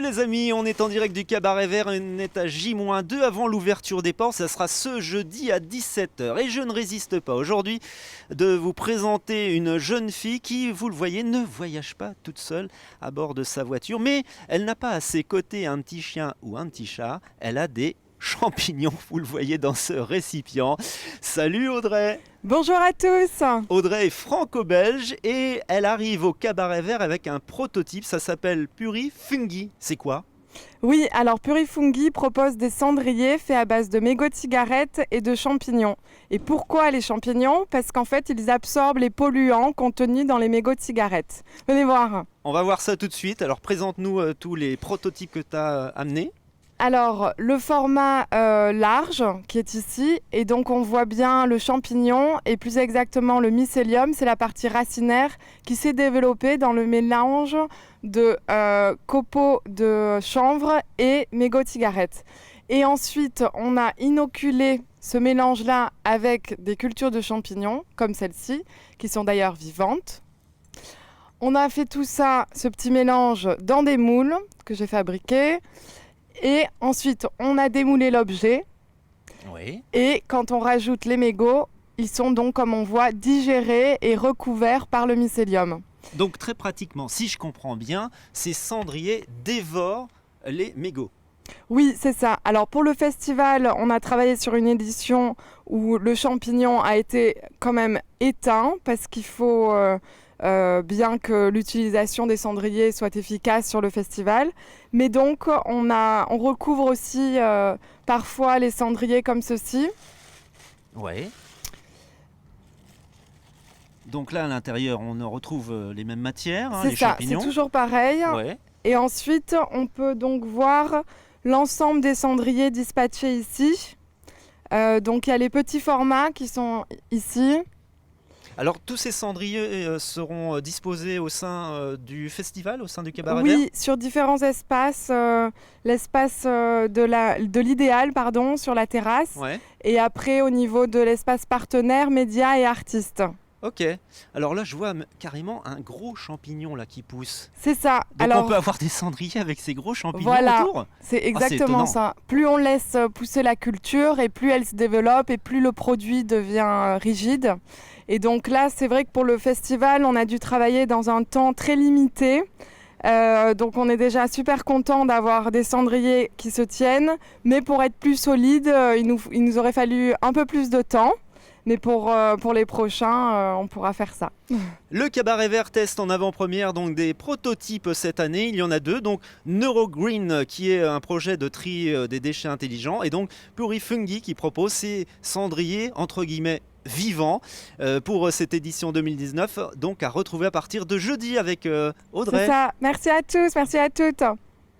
les amis, on est en direct du Cabaret Vert, on est à J-2 avant l'ouverture des ports, ça sera ce jeudi à 17h. Et je ne résiste pas aujourd'hui de vous présenter une jeune fille qui, vous le voyez, ne voyage pas toute seule à bord de sa voiture, mais elle n'a pas à ses côtés un petit chien ou un petit chat, elle a des champignons, vous le voyez dans ce récipient. Salut Audrey! Bonjour à tous. Audrey est franco-belge et elle arrive au Cabaret Vert avec un prototype, ça s'appelle Purifungi. C'est quoi? Oui, alors Purifungi propose des cendriers faits à base de mégots de cigarettes et de champignons. Et pourquoi les champignons? Parce qu'en fait, ils absorbent les polluants contenus dans les mégots de cigarettes. Venez voir. On va voir ça tout de suite. Alors présente-nous tous les prototypes que tu as amenés. Alors, le format large qui est ici, et donc on voit bien le champignon et plus exactement le mycélium, c'est la partie racinaire qui s'est développée dans le mélange de copeaux de chanvre et mégots de cigarette. Et ensuite, on a inoculé ce mélange-là avec des cultures de champignons, comme celle-ci, qui sont d'ailleurs vivantes. On a fait tout ça, ce petit mélange, dans des moules que j'ai fabriqués. Et ensuite, on a démoulé l'objet. Oui. Et quand on rajoute les mégots, ils sont donc, comme on voit, digérés et recouverts par le mycélium. Donc très pratiquement, si je comprends bien, ces cendriers dévorent les mégots. Oui, c'est ça. Alors pour le festival, on a travaillé sur une édition où le champignon a été quand même éteint parce qu'il faut... bien que l'utilisation des cendriers soit efficace sur le festival. Mais donc, on recouvre aussi parfois les cendriers comme ceci. Oui. Donc là, à l'intérieur, on retrouve les mêmes matières, C'est les ça, champignons. c'est toujours pareil. Ouais. Et ensuite, on peut donc voir l'ensemble des cendriers dispatchés ici. Donc, il y a les petits formats qui sont ici. Alors tous ces cendriers seront disposés au sein du festival, au sein du Cabaret Vert? Oui, sur différents espaces. L'espace de l'idéal, pardon, sur la terrasse. Ouais. Et après, au niveau de l'espace partenaire, médias et artistes. Ok. Alors là, je vois carrément un gros champignon là qui pousse. C'est ça. Donc Alors, on peut avoir des cendriers avec ces gros champignons voilà, autour? c'est c'est exactement étonnant. ça. Plus on laisse pousser la culture et plus elle se développe et plus le produit devient rigide. Et donc là, c'est vrai que pour le festival, on a dû travailler dans un temps très limité. Donc on est déjà super content d'avoir des cendriers qui se tiennent. Mais pour être plus solide, il nous aurait fallu un peu plus de temps. Mais pour les prochains, on pourra faire ça. Le Cabaret Vert teste en avant-première donc des prototypes cette année. Il y en a deux, donc Neurogreen qui est un projet de tri des déchets intelligents et donc Purifungi qui propose ces cendriers entre guillemets vivants pour cette édition 2019, donc à retrouver à partir de jeudi avec Audrey. C'est ça. Merci à tous, merci à toutes.